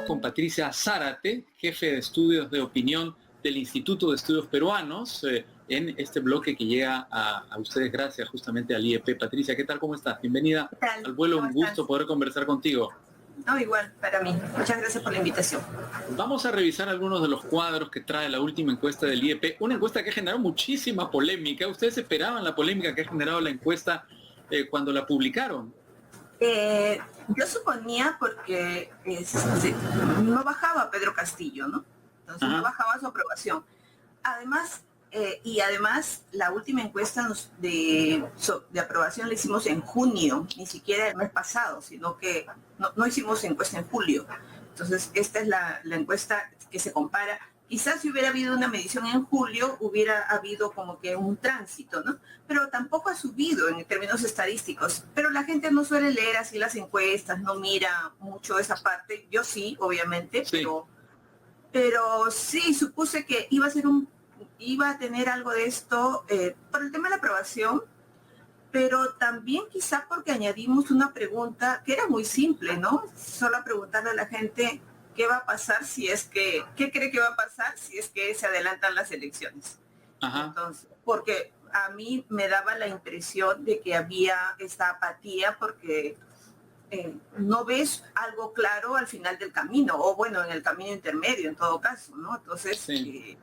con Patricia Zárate, jefe de estudios de opinión del Instituto de Estudios Peruanos, en este bloque que llega a ustedes gracias justamente al IEP. Patricia, ¿qué tal? ¿Cómo estás? Bienvenida al vuelo, un gusto poder conversar contigo. No, igual, para mí. Muchas gracias por la invitación. Vamos a revisar algunos de los cuadros que trae la última encuesta del IEP, una encuesta que ha generado muchísima polémica. ¿Ustedes esperaban la polémica que ha generado la encuesta cuando la publicaron? Yo suponía porque no bajaba Pedro Castillo, ¿no? Entonces no bajaba su aprobación. Además, la última encuesta de aprobación la hicimos en junio, ni siquiera el mes pasado, sino que no hicimos encuesta en julio. Entonces, esta es la encuesta que se compara. Quizás si hubiera habido una medición en julio, hubiera habido como que un tránsito, ¿no? Pero tampoco ha subido en términos estadísticos. Pero la gente no suele leer así las encuestas, no mira mucho esa parte. Yo sí, obviamente, sí. Pero sí, supuse que iba a tener algo de esto por el tema de la aprobación, pero también quizá porque añadimos una pregunta que era muy simple, ¿no? Solo preguntarle a la gente qué va a pasar qué cree que va a pasar si es que se adelantan las elecciones. Entonces, porque a mí me daba la impresión de que había esta apatía porque no ves algo claro al final del camino, o bueno, en el camino intermedio en todo caso, ¿no? Entonces, sí.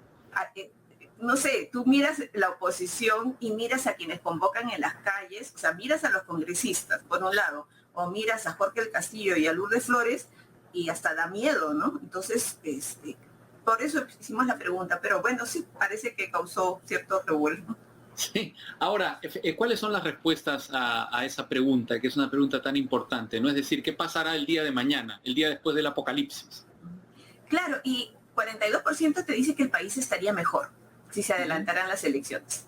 No sé, tú miras la oposición y miras a quienes convocan en las calles, o sea, miras a los congresistas, por un lado, o miras a Jorge del Castillo y a Lourdes Flores, y hasta da miedo, ¿no? Entonces, por eso hicimos la pregunta, pero bueno, sí, parece que causó cierto revuelo. Sí. Ahora, ¿cuáles son las respuestas a esa pregunta, que es una pregunta tan importante, ¿no? Es decir, ¿qué pasará el día de mañana, el día después del apocalipsis? Claro, y 42% te dice que el país estaría mejor si se adelantaran las elecciones.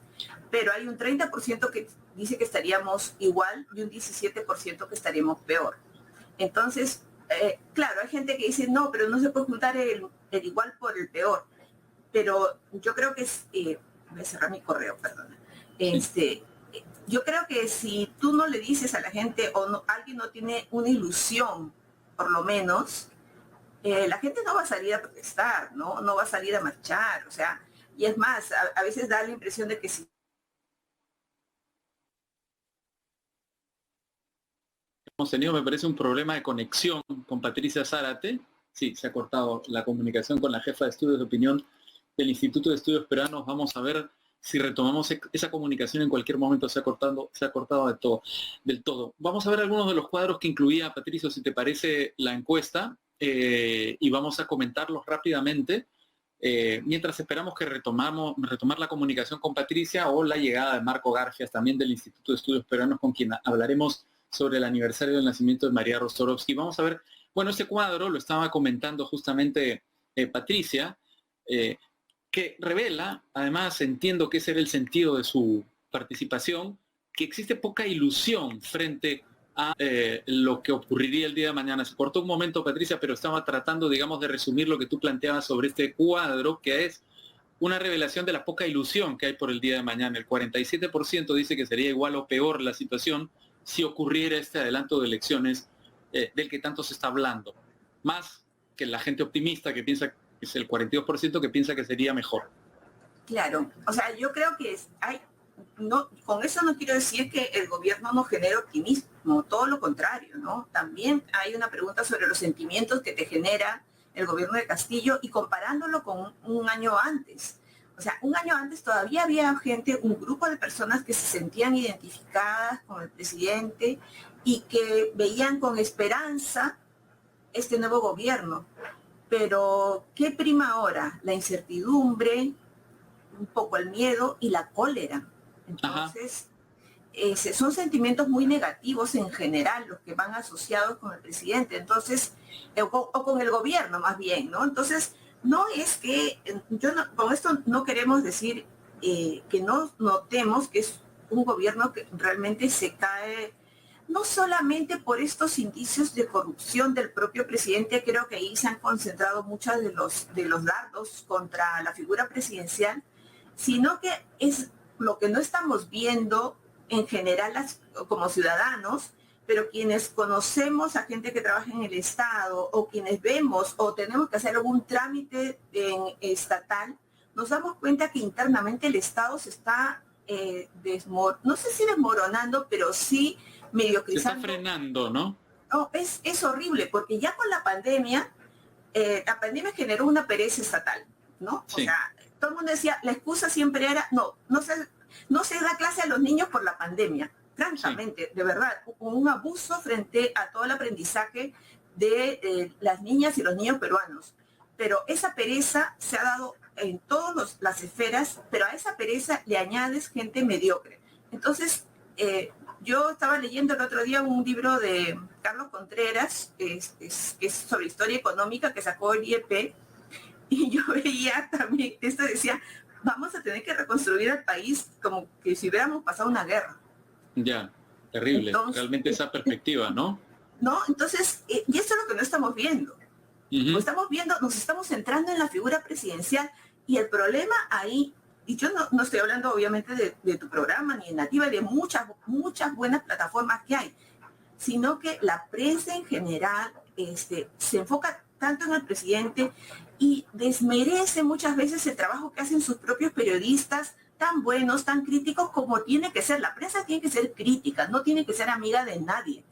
Pero hay un 30% que dice que estaríamos igual y un 17% que estaríamos peor. Entonces, claro, hay gente que dice, no, pero no se puede juntar el igual por el peor. Pero yo creo que voy a cerrar mi correo, perdona. Yo creo que si tú no le dices a la gente o no, alguien no tiene una ilusión, por lo menos, la gente no va a salir a protestar, no va a salir a marchar, o sea, y es más, a veces da la impresión de que si hemos tenido, me parece, un problema de conexión con Patricia Zárate. Sí, se ha cortado la comunicación con la jefa de estudios de opinión del Instituto de Estudios Peruanos. Vamos a ver si retomamos esa comunicación en cualquier momento. Se ha cortado del todo. Vamos a ver algunos de los cuadros que incluía, Patricio, si te parece, la encuesta, y vamos a comentarlos rápidamente. Mientras esperamos que retomar la comunicación con Patricia o la llegada de Marco Garfias, también del Instituto de Estudios Peruanos, con quien hablaremos sobre el aniversario del nacimiento de María Rostorovsky. Vamos a ver, bueno, este cuadro lo estaba comentando justamente Patricia, que revela, además entiendo que ese era el sentido de su participación, que existe poca ilusión frente a lo que ocurriría el día de mañana. Se cortó un momento, Patricia, pero estaba tratando, digamos, de resumir lo que tú planteabas sobre este cuadro, que es una revelación de la poca ilusión que hay por el día de mañana. El 47% dice que sería igual o peor la situación si ocurriera este adelanto de elecciones del que tanto se está hablando. Más que la gente optimista que piensa, que es el 42% que piensa que sería mejor. Claro, o sea, yo creo que con eso no quiero decir que el gobierno no genere optimismo, todo lo contrario, ¿no? También hay una pregunta sobre los sentimientos que te genera el gobierno de Castillo y comparándolo con un año antes. O sea, un año antes todavía había gente, un grupo de personas que se sentían identificadas con el presidente y que veían con esperanza este nuevo gobierno. Pero, ¿qué prima ahora? La incertidumbre, un poco el miedo y la cólera. Entonces, son sentimientos muy negativos en general los que van asociados con el presidente, entonces, o con el gobierno más bien, ¿no? Entonces, no es que, con esto no queremos decir que no notemos que es un gobierno que realmente se cae, no solamente por estos indicios de corrupción del propio presidente, creo que ahí se han concentrado muchos de los dardos contra la figura presidencial, sino que es lo que no estamos viendo en general como ciudadanos, pero quienes conocemos a gente que trabaja en el Estado o quienes vemos o tenemos que hacer algún trámite estatal, nos damos cuenta que internamente el Estado se está, no sé si desmoronando, pero sí mediocrizando. Se está frenando, ¿no? No, es horrible, porque ya con la pandemia generó una pereza estatal, ¿no? Sí. O sea, todo el mundo decía, la excusa siempre era, no se da clase a los niños por la pandemia. Francamente, sí. De verdad, un abuso frente a todo el aprendizaje de las niñas y los niños peruanos. Pero esa pereza se ha dado en todas las esferas, pero a esa pereza le añades gente mediocre. Entonces, yo estaba leyendo el otro día un libro de Carlos Contreras, que es sobre historia económica, que sacó el IEP, y yo veía también, esto decía, vamos a tener que reconstruir el país como que si hubiéramos pasado una guerra. Ya, terrible. Entonces, realmente esa perspectiva, ¿no? No, entonces, y eso es lo que no estamos viendo. Lo estamos viendo, nos estamos centrando en la figura presidencial, y el problema ahí, y yo no estoy hablando obviamente de tu programa ni de Nativa, de muchas buenas plataformas que hay, sino que la prensa en general se enfoca tanto en el presidente y desmerece muchas veces el trabajo que hacen sus propios periodistas, tan buenos, tan críticos como tiene que ser. La prensa tiene que ser crítica, no tiene que ser amiga de nadie.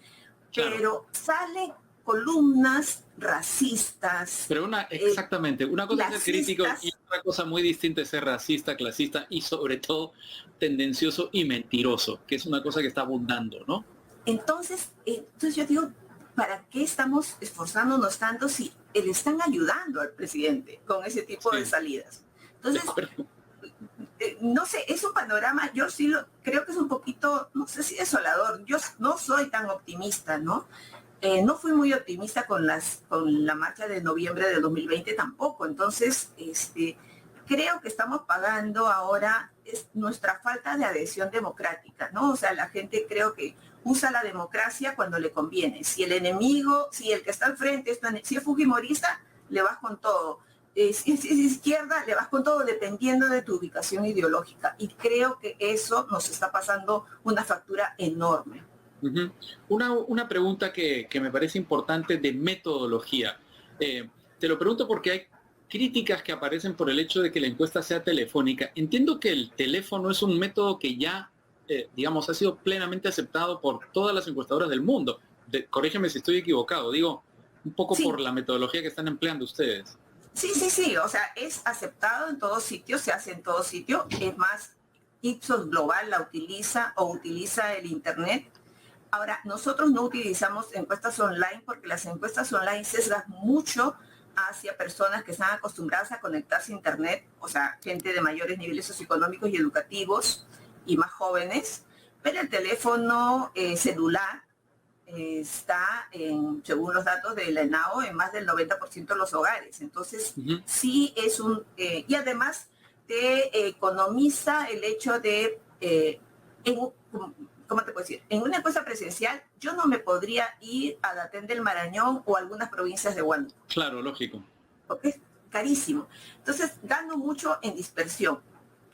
Claro. Pero salen columnas racistas. Pero exactamente, una cosa es ser crítico y otra cosa muy distinta es ser racista, clasista y sobre todo tendencioso y mentiroso, que es una cosa que está abundando, ¿no? Entonces yo digo, ¿para qué estamos esforzándonos tanto si le están ayudando al presidente con ese tipo de salidas? Entonces, no sé, es un panorama, yo sí creo que es un poquito, no sé si desolador. Yo no soy tan optimista, ¿no? No fui muy optimista con la marcha de noviembre de 2020 tampoco. Entonces, creo que estamos pagando ahora nuestra falta de adhesión democrática, ¿no? O sea, la gente creo que usa la democracia cuando le conviene. Si el enemigo, si el que está al frente, si es fujimorista, le vas con todo. Si es izquierda, le vas con todo dependiendo de tu ubicación ideológica. Y creo que eso nos está pasando una factura enorme. Una pregunta que me parece importante de metodología. Te lo pregunto porque hay críticas que aparecen por el hecho de que la encuesta sea telefónica. Entiendo que el teléfono es un método que ya, digamos, ha sido plenamente aceptado por todas las encuestadoras del mundo. Corrígeme si estoy equivocado, digo, un poco por la metodología que están empleando ustedes. Sí, o sea, es aceptado en todos sitios, se hace en todos sitios. Es más, Ipsos Global la utiliza o utiliza el Internet. Ahora, nosotros no utilizamos encuestas online porque las encuestas online sesgan mucho hacia personas que están acostumbradas a conectarse a Internet, o sea, gente de mayores niveles socioeconómicos y educativos y más jóvenes, pero el teléfono celular está, según los datos de la ENAO, en más del 90% de los hogares. Entonces, sí es y además te economiza el hecho de... ¿cómo te puedo decir? En una encuesta presidencial, yo no me podría ir a Datén del Marañón o algunas provincias de Huánuco. Claro, lógico. Porque es carísimo. Entonces, gano mucho en dispersión.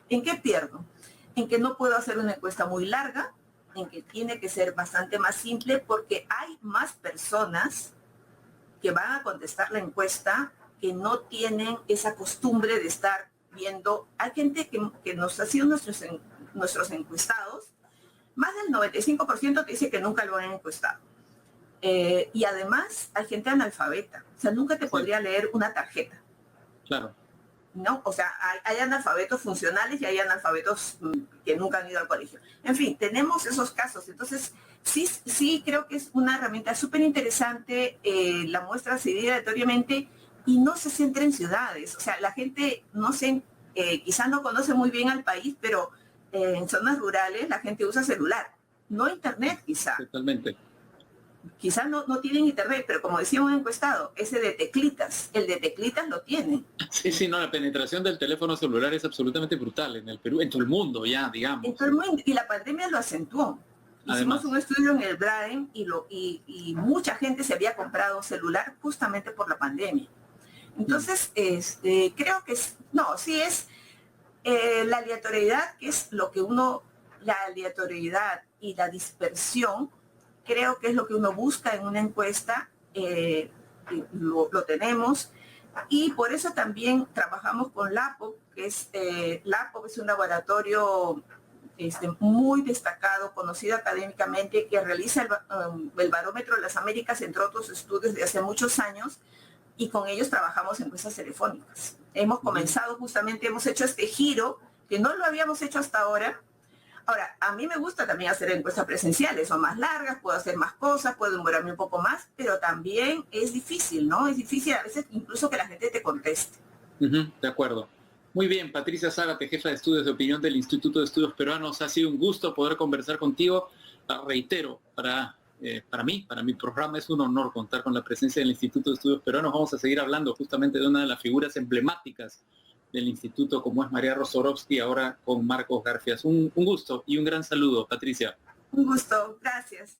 ¿En qué pierdo? En que no puedo hacer una encuesta muy larga, en que tiene que ser bastante más simple, porque hay más personas que van a contestar la encuesta que no tienen esa costumbre de estar viendo. Hay gente que nos ha sido nuestros encuestados. Más del 95% te dice que nunca lo han encuestado. Y además hay gente analfabeta. O sea, nunca te podría leer una tarjeta. Claro. ¿No? O sea, hay analfabetos funcionales y hay analfabetos que nunca han ido al colegio. En fin, tenemos esos casos. Entonces, sí creo que es una herramienta súper interesante. La muestra se divide aleatoriamente y no se centra en ciudades. O sea, la gente, no sé, quizás no conoce muy bien al país, pero en zonas rurales la gente usa celular, no internet quizá. Totalmente. Quizás no tienen internet, pero como decía un encuestado, ese de teclitas, el de teclitas lo tiene. Sí, no, la penetración del teléfono celular es absolutamente brutal en el Perú, en todo el mundo ya, digamos. En todo el mundo, y la pandemia lo acentuó. Hicimos un estudio en el Brain y mucha gente se había comprado celular justamente por la pandemia. Entonces, creo que es la aleatoriedad, que es lo que la aleatoriedad y la dispersión creo que es lo que uno busca en una encuesta, lo tenemos. Y por eso también trabajamos con LAPOP, que es, LAPOP es un laboratorio muy destacado, conocido académicamente, que realiza el Barómetro de las Américas, entre otros estudios de hace muchos años, y con ellos trabajamos en encuestas telefónicas. Hemos comenzado justamente, hemos hecho este giro, que no lo habíamos hecho hasta ahora. Ahora, a mí me gusta también hacer encuestas presenciales, son más largas, puedo hacer más cosas, puedo demorarme un poco más, pero también es difícil, ¿no? Es difícil a veces incluso que la gente te conteste. De acuerdo. Muy bien, Patricia Zárate, jefa de estudios de opinión del Instituto de Estudios Peruanos. Ha sido un gusto poder conversar contigo. Reitero, para mi programa es un honor contar con la presencia del Instituto de Estudios Peruanos. Vamos a seguir hablando justamente de una de las figuras emblemáticas del instituto, como es María Rosorovsky, ahora con Marcos Garfias. Un gusto y un gran saludo, Patricia. Un gusto, gracias.